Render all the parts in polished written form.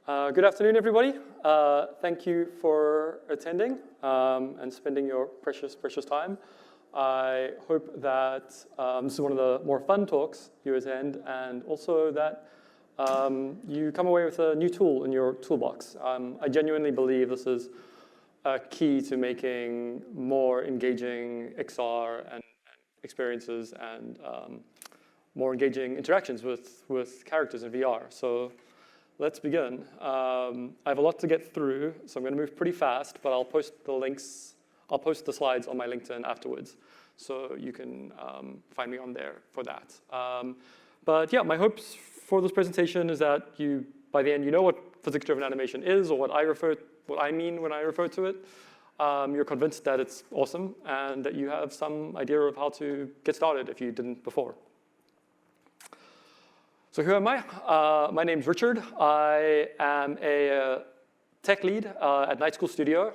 Good afternoon, everybody. Thank you for attending and spending your precious time. I hope that this is one of the more fun talks you attend, and also that you come away with a new tool in your toolbox. I genuinely believe this is a key to making more engaging XR and experiences and more engaging interactions with characters in VR. So let's begin. I have a lot to get through, so I'm going to move pretty fast, but I'll post the links. I'll post the slides on my LinkedIn afterwards, so you can find me on there for that. But yeah, my hopes for this presentation is that you, by the end, you know what physics-driven animation is, or what I mean when I refer to it. You're convinced that it's awesome, and that you have some idea of how to get started if you didn't before. So who am I? My name's Richard. I am a tech lead at Night School Studio.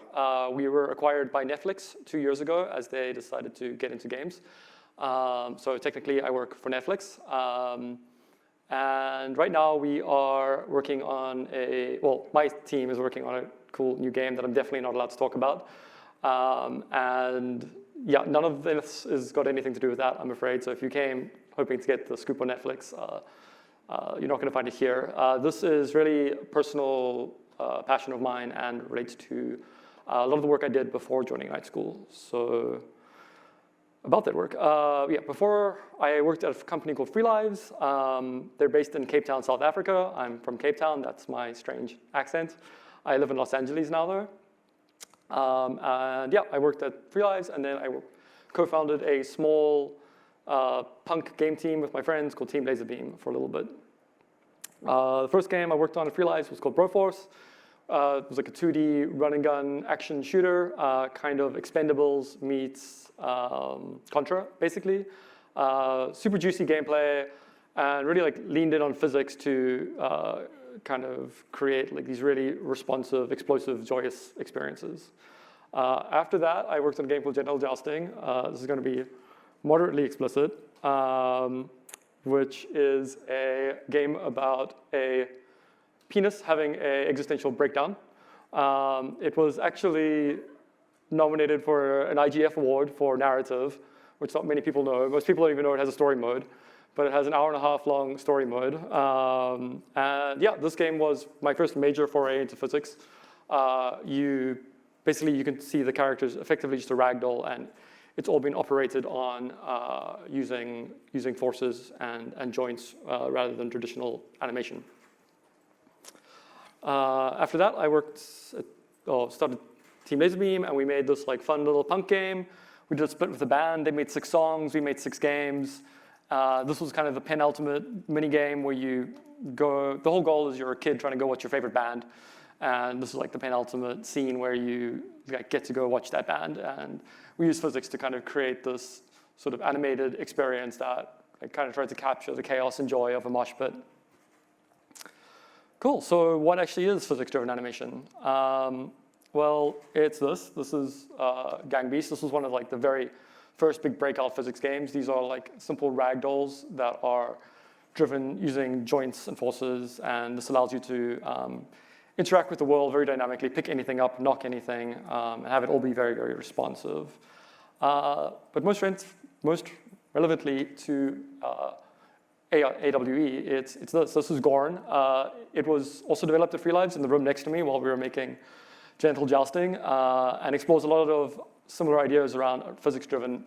We were acquired by Netflix 2 years ago as they decided to get into games. So technically, I work for Netflix. And right now, we are working on my team is working on a cool new game that I'm definitely not allowed to talk about. And yeah, none of this has got anything to do with that, I'm afraid. So if you came hoping to get the scoop on Netflix, you're not going to find it here. This is really a personal passion of mine and relates to a lot of the work I did before joining Night School. So about that work, before I worked at a company called Free Lives. They're based in Cape Town, South Africa. I'm from Cape Town. That's my strange accent. I live in Los Angeles now, though. And yeah, I worked at Free Lives, and then I co-founded a small punk game team with my friends called Team Laserbeam for a little bit. The first game I worked on at Free Lives was called Broforce. It was like a 2D run-and-gun action shooter, kind of Expendables meets Contra, basically. Super juicy gameplay, and really like leaned in on physics to kind of create like these really responsive, explosive, joyous experiences. After that, I worked on a game called Genital Jousting. This is going to be moderately explicit, which is a game about a penis having an existential breakdown. It was actually nominated for an IGF award for narrative, which not many people know. Most people don't even know it has a story mode, but it has an hour-and-a-half long story mode. And yeah, this game was my first major foray into physics. You can see the characters effectively just a ragdoll, and it's all been operated on using forces and joints rather than traditional animation. After that, I started Team Laserbeam, and we made this like fun little punk game. We did a split with the band. They made 6 songs. We made 6 games. This was kind of the penultimate mini game where you go. The whole goal is you're a kid trying to go watch your favorite band, and this is like the penultimate scene where you get to go watch that band. And we use physics to kind of create this sort of animated experience that kind of tries to capture the chaos and joy of a mosh pit. Cool, so what actually is physics-driven animation? Well, it's this. This is Gang Beasts. This was one of like the very first big breakout physics games. These are like simple ragdolls that are driven using joints and forces, and this allows you to interact with the world very dynamically, pick anything up, knock anything, and have it all be very, very responsive. But most relevantly to AWE, it's this. This is Gorn. It was also developed at Free Lives in the room next to me while we were making Genital Jousting, and explores a lot of similar ideas around physics-driven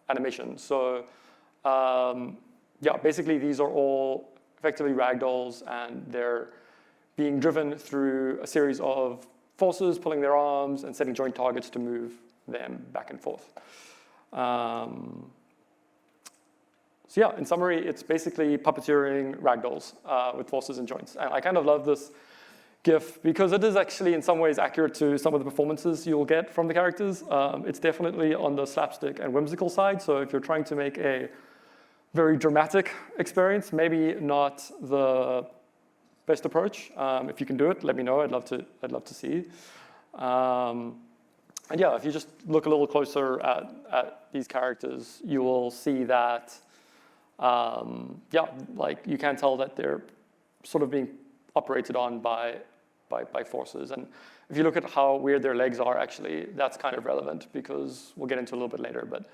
animation. So basically these are all effectively ragdolls, and they're being driven through a series of forces, pulling their arms and setting joint targets to move them back and forth. So yeah, in summary, it's basically puppeteering ragdolls with forces and joints. And I kind of love this GIF because it is actually in some ways accurate to some of the performances you'll get from the characters. It's definitely on the slapstick and whimsical side. So if you're trying to make a very dramatic experience, maybe not the best approach. If you can do it, let me know. I'd love to see. And yeah, if you just look a little closer at these characters, you will see that, like you can tell that they're sort of being operated on by forces. And if you look at how weird their legs are, actually, that's kind of relevant because we'll get into a little bit later, but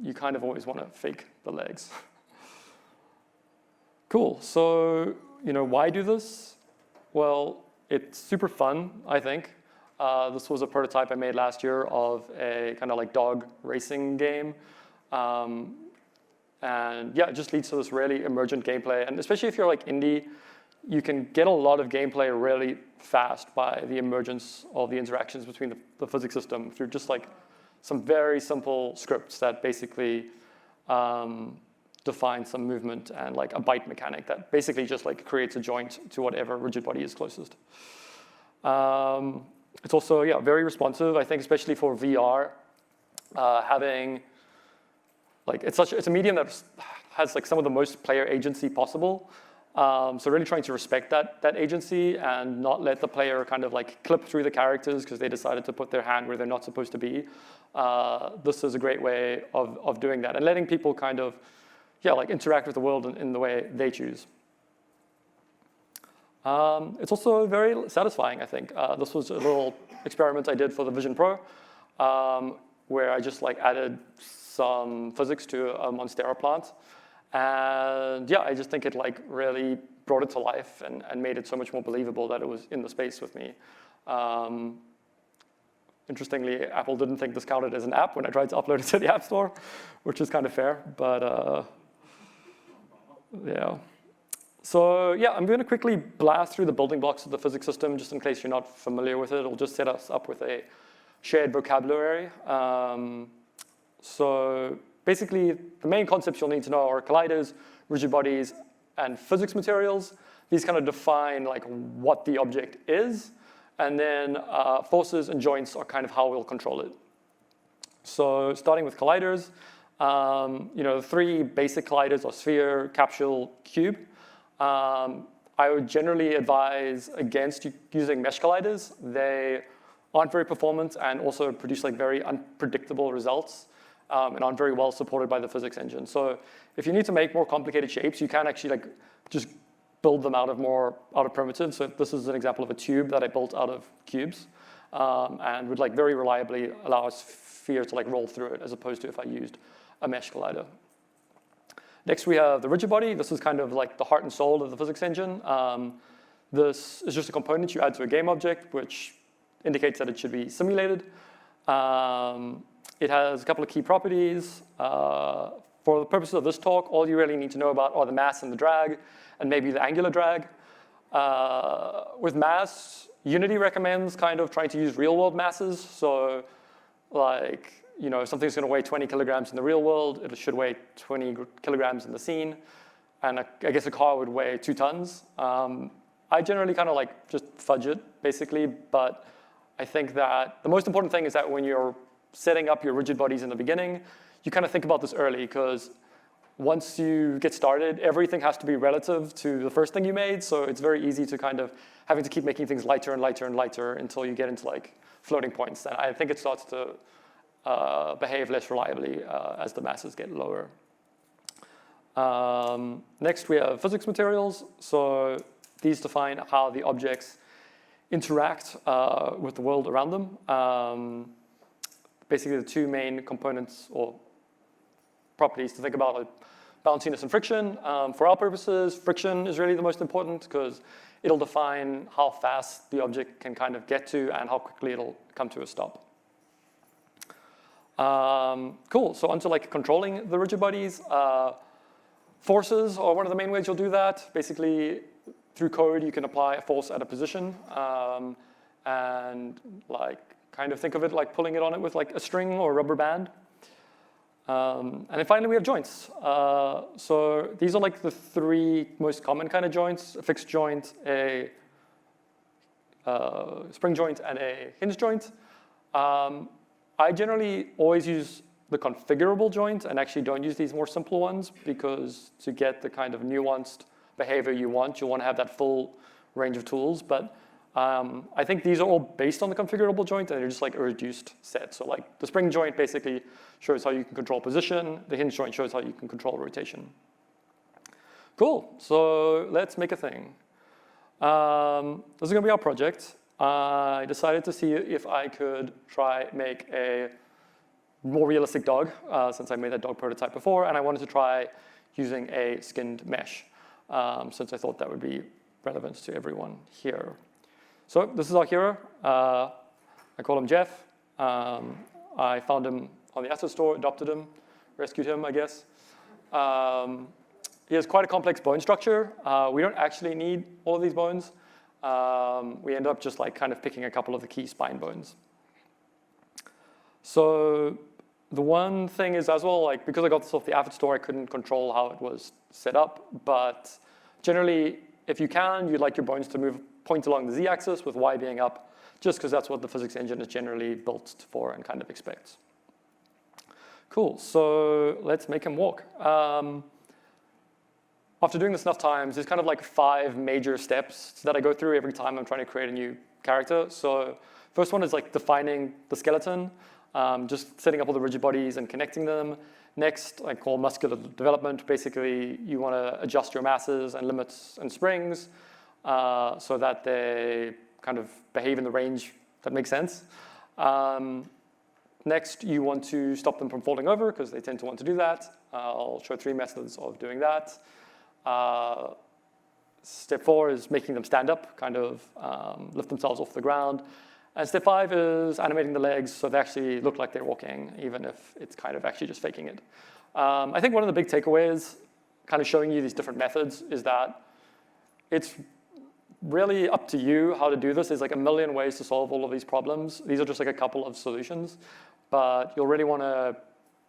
you kind of always want to fake the legs. Cool, so why do this? Well, it's super fun, I think. This was a prototype I made last year of a kind of like dog racing game. And yeah, it just leads to this really emergent gameplay. And especially if you're like indie, you can get a lot of gameplay really fast by the emergence of the interactions between the physics system through just like some very simple scripts that basically define some movement and like a byte mechanic that basically just like creates a joint to whatever rigid body is closest. It's also, yeah, very responsive, I think, especially for VR, having, like, it's a medium that has like some of the most player agency possible. So really trying to respect that agency and not let the player kind of like clip through the characters because they decided to put their hand where they're not supposed to be. This is a great way of doing that and letting people kind of, yeah, like interact with the world in the way they choose. It's also very satisfying, I think. This was a little experiment I did for the Vision Pro, where I just like added some physics to a Monstera plant. And yeah, I just think it like really brought it to life and made it so much more believable that it was in the space with me. Interestingly, Apple didn't think this counted as an app when I tried to upload it to the App Store, which is kind of fair, but yeah. So yeah, I'm going to quickly blast through the building blocks of the physics system, just in case you're not familiar with it. It'll just set us up with a shared vocabulary. So basically, the main concepts you'll need to know are colliders, rigid bodies, and physics materials. These kind of define like what the object is, and then forces and joints are kind of how we'll control it. So starting with colliders, the three basic colliders are sphere, capsule, cube. I would generally advise against using mesh colliders. They aren't very performant and also produce like very unpredictable results and aren't very well supported by the physics engine. So if you need to make more complicated shapes, you can actually like just build them out of primitives. So this is an example of a tube that I built out of cubes and would like very reliably allow a sphere to like roll through it as opposed to if I used a mesh collider. Next, we have the rigid body. This is kind of like the heart and soul of the physics engine. This is just a component you add to a game object, which indicates that it should be simulated. It has a couple of key properties. For the purposes of this talk, all you really need to know about are the mass and the drag, and maybe the angular drag. With mass, Unity recommends kind of trying to use real-world masses. So like, if something's going to weigh 20 kilograms in the real world, it should weigh 20 kilograms in the scene. And I guess a car would weigh 2 tons. I generally kind of like just fudge it, basically. But I think that the most important thing is that when you're setting up your rigid bodies in the beginning, you kind of think about this early, because once you get started, everything has to be relative to the first thing you made. So it's very easy to kind of having to keep making things lighter and lighter and lighter until you get into like floating points. And I think it starts to behave less reliably as the masses get lower. Next, we have physics materials. So these define how the objects interact with the world around them. Basically, the two main components or properties to think about are bounciness and friction. For our purposes, friction is really the most important because it'll define how fast the object can kind of get to and how quickly it'll come to a stop. Cool, so onto like controlling the rigid bodies. Forces are one of the main ways you'll do that. Basically, through code, you can apply a force at a position and like kind of think of it like pulling it on it with like a string or a rubber band. And then finally, we have joints. So these are like the three most common kind of joints: a fixed joint, a spring joint, and a hinge joint. I generally always use the configurable joint and actually don't use these more simple ones, because to get the kind of nuanced behavior you want, you'll want to have that full range of tools. But I think these are all based on the configurable joint, and they're just like a reduced set. So like the spring joint basically shows how you can control position. The hinge joint shows how you can control rotation. Cool, so let's make a thing. This is going to be our project. I decided to see if I could try make a more realistic dog, since I made that dog prototype before, and I wanted to try using a skinned mesh, since I thought that would be relevant to everyone here. So this is our hero. I call him Jeff. I found him on the asset store, adopted him, rescued him, I guess. He has quite a complex bone structure. We don't actually need all of these bones. We end up just like kind of picking a couple of the key spine bones. So the one thing is as well, like because I got this off the asset store, I couldn't control how it was set up. But generally, if you can, you'd like your bones to point along the z-axis with y being up, just because that's what the physics engine is generally built for and kind of expects. Cool, so let's make him walk. After doing this enough times, there's kind of like 5 major steps that I go through every time I'm trying to create a new character. So first one is like defining the skeleton, just setting up all the rigid bodies and connecting them. Next, I call muscular development. Basically, you want to adjust your masses and limits and springs so that they kind of behave in the range that makes sense. Next, you want to stop them from falling over because they tend to want to do that. I'll show 3 methods of doing that. Step 4 is making them stand up, kind of lift themselves off the ground. And step 5 is animating the legs so they actually look like they're walking, even if it's kind of actually just faking it. I think one of the big takeaways, kind of showing you these different methods, is that it's really up to you how to do this. There's like a million ways to solve all of these problems. These are just like a couple of solutions, but you'll really want to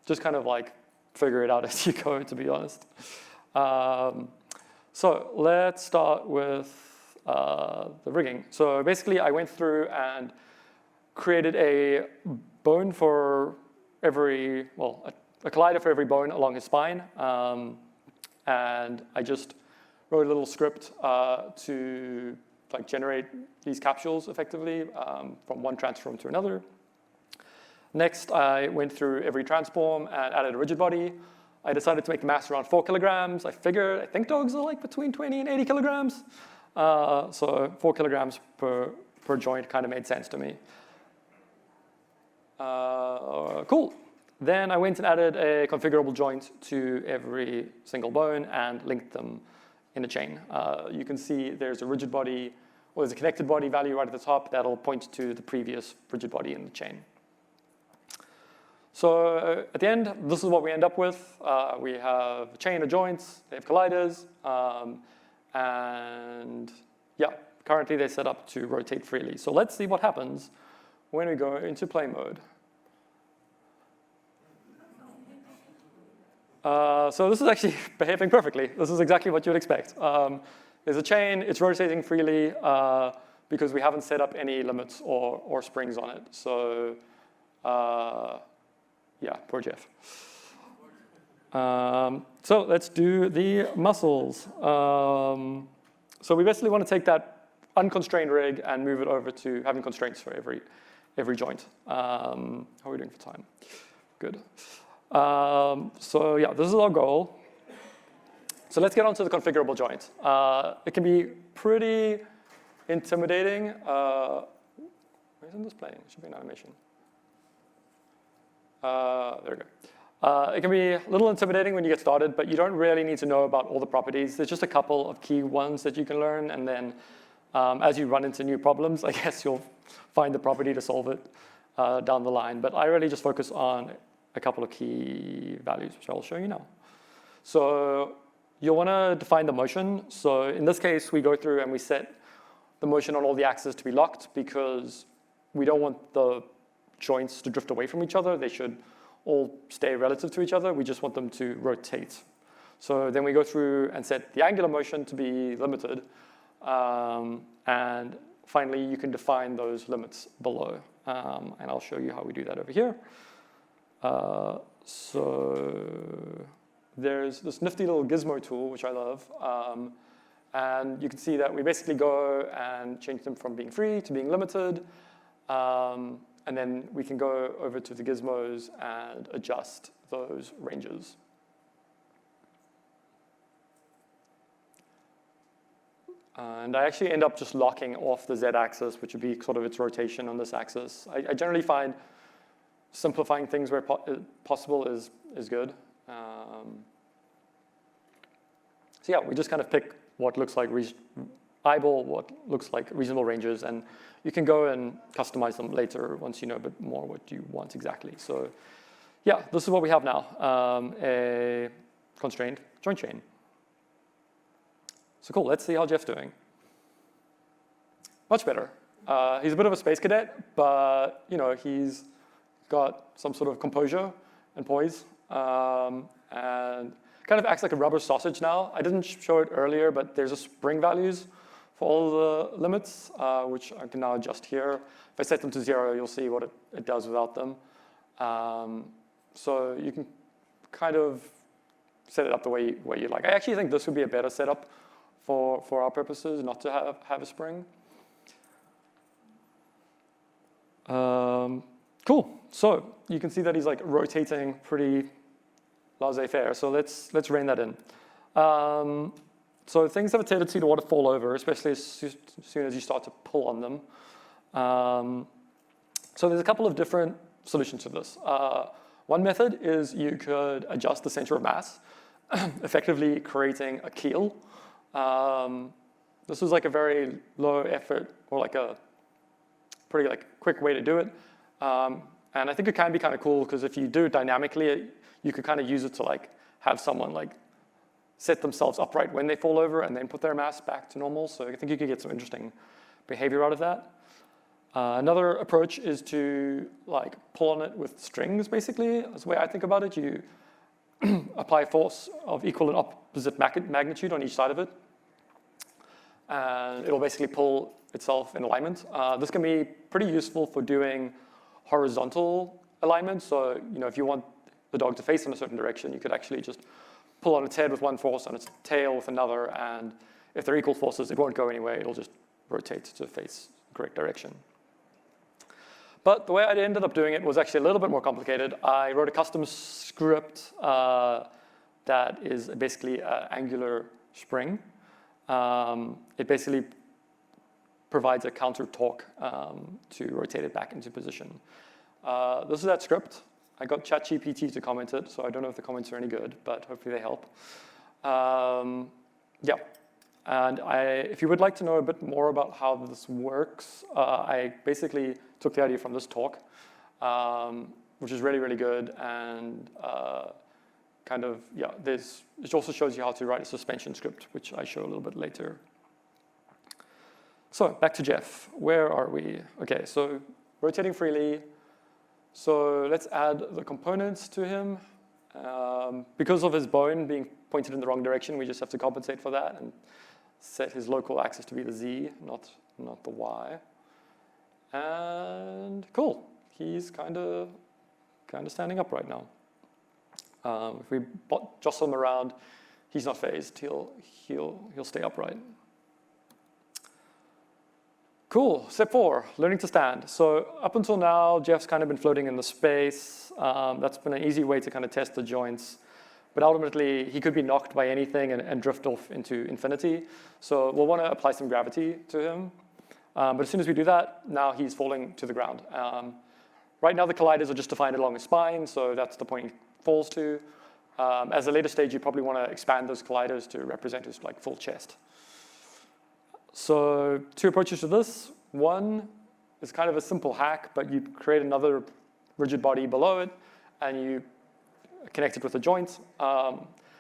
just kind of like figure it out as you go, to be honest. So let's start with the rigging. So basically, I went through and created a bone for every, well, a collider for every bone along his spine. And I just wrote a little script to like generate these capsules effectively from one transform to another. Next, I went through every transform and added a rigid body. I decided to make the mass around 4 kilograms. I think dogs are like between 20 and 80 kilograms. So 4 kilograms per joint kind of made sense to me. Cool. Then I went and added a configurable joint to every single bone and linked them in a chain. You can see there's a rigid body, or there's a connected body value right at the top that'll point to the previous rigid body in the chain. So at the end, this is what we end up with. We have a chain of joints, they have colliders, and yeah, currently they're set up to rotate freely. So let's see what happens when we go into play mode. So this is actually behaving perfectly. This is exactly what you'd expect. There's a chain, it's rotating freely because we haven't set up any limits or springs on it. So yeah, poor Jeff. So let's do the muscles. So we basically want to take that unconstrained rig and move it over to having constraints for every joint. How are we doing for time? Good. So yeah, this is our goal. So let's get on to the configurable joint. It can be pretty intimidating. Why isn't this playing? It should be an animation. There we go. It can be a little intimidating when you get started, but you don't really need to know about all the properties. There's just a couple of key ones that you can learn, and then as you run into new problems, I guess you'll find the property to solve it down the line. But I really just focus on a couple of key values, which I'll show you now. So you'll want to define the motion. So in this case, we go through and we set the motion on all the axes to be locked because we don't want the joints to drift away from each other. They should all stay relative to each other. We just want them to rotate. So then we go through and set the angular motion to be limited. And finally, you can define those limits below. And I'll show you how we do that over here. So there's this nifty little gizmo tool, which I love. And you can see that we basically go and change them from being free to being limited. And then we can go over to the gizmos and adjust those ranges. And I actually end up just locking off the z-axis, which would be sort of its rotation on this axis. I generally find simplifying things where possible is good. So yeah, we just kind of pick what looks like eyeball what looks like reasonable ranges, and you can go and customize them later once you know a bit more what you want exactly. So yeah, this is what we have now, a constrained joint chain. So cool, let's see how Jeff's doing. Much better. He's a bit of a space cadet, but he's got some sort of composure and poise, and kind of acts like a rubber sausage now. I didn't show it earlier, but there's a spring values for all the limits, which I can now adjust here. If I set them to 0, you'll see what it does without them. So you can kind of set it up the way you like. I actually think this would be a better setup for our purposes, not to have a spring. Cool. So you can see that he's like rotating pretty laissez-faire. So let's rein that in. So things have a tendency to want to fall over, especially as soon as you start to pull on them. So there's a couple of different solutions to this. One method is you could adjust the center of mass, effectively creating a keel. This is like a very low effort, or like a pretty quick way to do it. And I think it can be kind of cool because if you do it dynamically, you could kind of use it to have someone set themselves upright when they fall over and then put their mass back to normal. So I think you could get some interesting behavior out of that. Another approach is to pull on it with strings, basically. That's the way I think about it. You apply force of equal and opposite magnitude on each side of it. And it'll basically pull itself in alignment. This can be pretty useful for doing horizontal alignment. So if you want the dog to face in a certain direction, you could actually just pull on its head with one force and its tail with another. And if they're equal forces, it won't go anywhere. It'll just rotate to face the correct direction. But the way I ended up doing it was actually a little bit more complicated. I wrote a custom script that is basically an angular spring. It basically provides a counter torque to rotate it back into position. This is that script. I got ChatGPT to comment it, so I don't know if the comments are any good, but hopefully they help. Yeah, and if you would like to know a bit more about how this works, I basically took the idea from this talk, which is really, really good, and it also shows you how to write a suspension script, which I show a little bit later. So back to Jeff. Where are we? Okay, so rotating freely. So let's add the components to him. Because of his bone being pointed in the wrong direction, we just have to compensate for that and set his local axis to be the Z, not the Y. And cool, he's kind of standing up right now. If we jostle him around, he's not phased. He'll stay upright. Cool, step 4, learning to stand. So up until now, Jeff's kind of been floating in the space. That's been an easy way to kind of test the joints. But ultimately, he could be knocked by anything and drift off into infinity. So we'll want to apply some gravity to him. But as soon as we do that, now he's falling to the ground. Right now, the colliders are just defined along his spine, so that's the point he falls to. As a later stage, you probably want to expand those colliders to represent his full chest. So 2 approaches to this. One is kind of a simple hack, but you create another rigid body below it, and you connect it with a joint.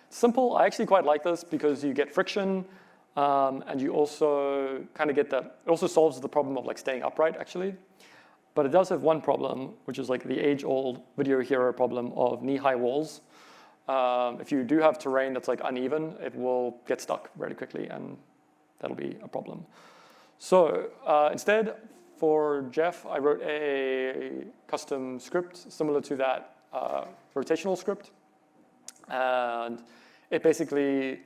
Simple, I actually quite like this because you get friction, and you also kind of get that. It also solves the problem of staying upright, actually. But it does have one problem, which is the age-old video hero problem of knee-high walls. If you do have terrain that's uneven, it will get stuck very quickly, and that'll be a problem. So instead, for Jeff, I wrote a custom script similar to that rotational script. And it basically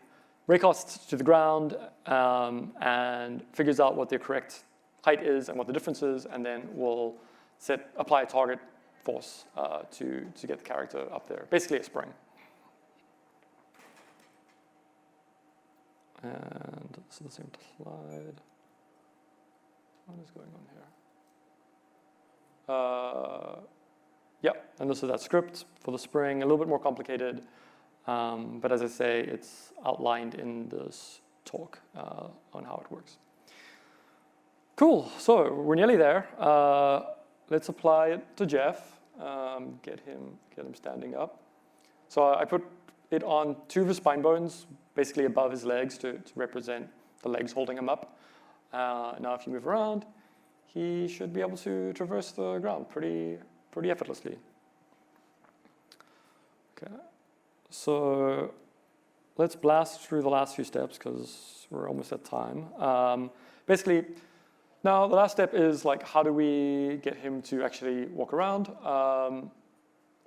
recasts to the ground and figures out what the correct height is and what the difference is, and then we'll apply a target force to get the character up there. Basically a spring. And this is the same slide. What is going on here? Yeah, and this is that script for the spring, a little bit more complicated. But as I say, it's outlined in this talk on how it works. Cool, so we're nearly there. Let's apply it to Jeff, get him standing up. So I put it on 2 of his spine bones, basically above his legs to represent the legs holding him up. Now if you move around, he should be able to traverse the ground pretty effortlessly. Okay, so let's blast through the last few steps because we're almost at time. Basically, now the last step is like, how do we get him to actually walk around?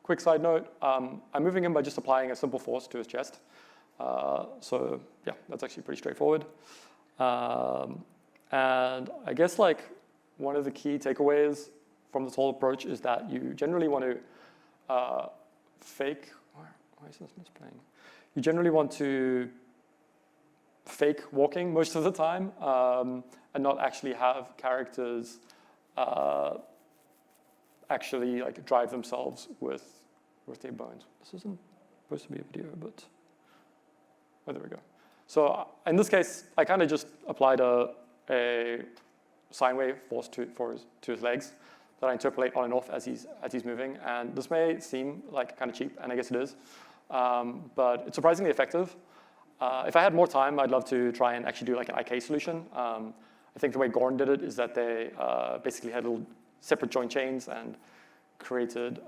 Quick side note, I'm moving him by just applying a simple force to his chest. So yeah, that's actually pretty straightforward. And I guess like one of the key takeaways from this whole approach is that you generally want to fake, why is this displaying? You generally want to fake walking most of the time and not actually have characters actually like drive themselves with their bones. This isn't supposed to be a video, but oh, there we go. So in this case, I kind of just applied a sine wave force to his legs that I interpolate on and off as he's moving. And this may seem like kind of cheap, and I guess it is, but it's surprisingly effective. If I had more time, I'd love to try and actually do like an IK solution. I think the way Gorn did it is that they basically had little separate joint chains and created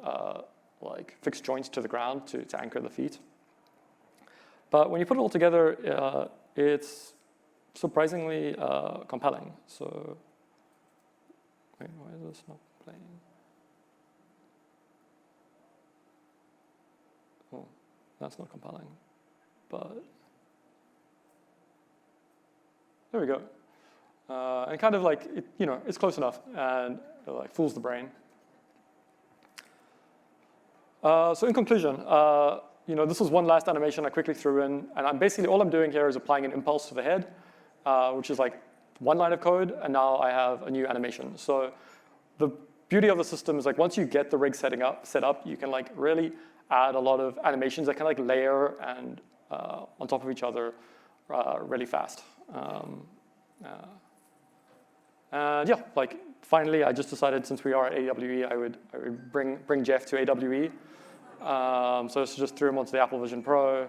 like fixed joints to the ground to anchor the feet. But when you put it all together, it's surprisingly compelling. So, wait, why is this not playing? Oh, that's not compelling. But there we go. And kind of like, it's close enough, and it like fools the brain. So in conclusion, this was one last animation I quickly threw in, and all I'm doing here is applying an impulse to the head, which is like one line of code, and now I have a new animation. So the beauty of the system is like once you get the rig set up, you can like really add a lot of animations that can like layer and on top of each other really fast. And yeah, like finally, I just decided since we are at AWE, I would bring Jeff to AWE. So just threw him onto the Apple Vision Pro,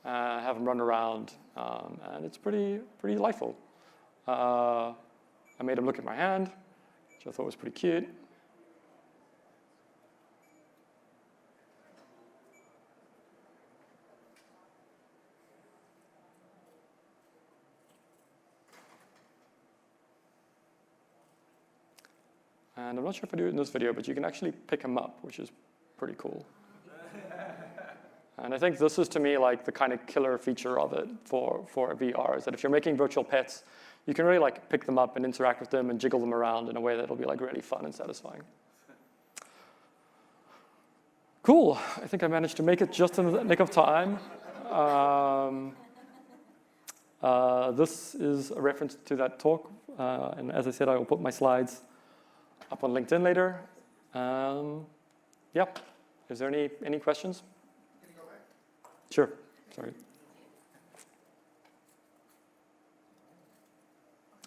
have him run around, and it's pretty delightful. I made him look at my hand, which I thought was pretty cute. And I'm not sure if I do it in this video, but you can actually pick him up, which is pretty cool. And I think this is, to me, like the kind of killer feature of it for VR, is that if you're making virtual pets, you can really like pick them up and interact with them and jiggle them around in a way that'll be like really fun and satisfying. Cool. I think I managed to make it just in the nick of time. This is a reference to that talk. And as I said, I will put my slides up on LinkedIn later. Yeah. Is there any questions? Can you go back? Sure. Sorry.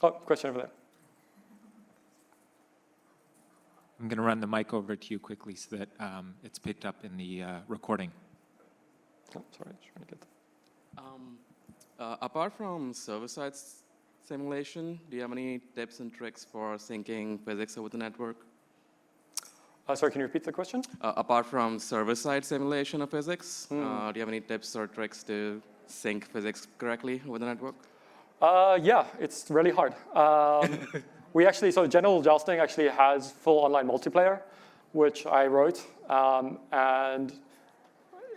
Oh, question over there. I'm going to run the mic over to you quickly so that it's picked up in the recording. Oh, sorry, just trying to get that. Apart from server-side simulation, do you have any tips and tricks for syncing physics over the network? Sorry, can you repeat the question? Apart from server-side simulation of physics, do you have any tips or tricks to sync physics correctly over the network? Yeah, it's really hard. So General Jousting actually has full online multiplayer, which I wrote, and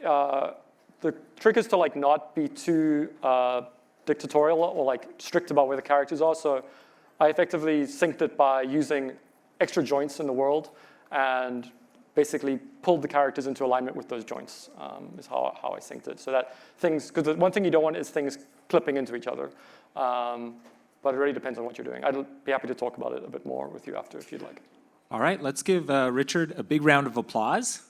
the trick is to like not be too dictatorial or like strict about where the characters are. So I effectively synced it by using extra joints in the world and basically pulled the characters into alignment with those joints, is how I synced it. So that things, because the one thing you don't want is things clipping into each other. But it really depends on what you're doing. I'd be happy to talk about it a bit more with you after if you'd like. All right, let's give Richard a big round of applause.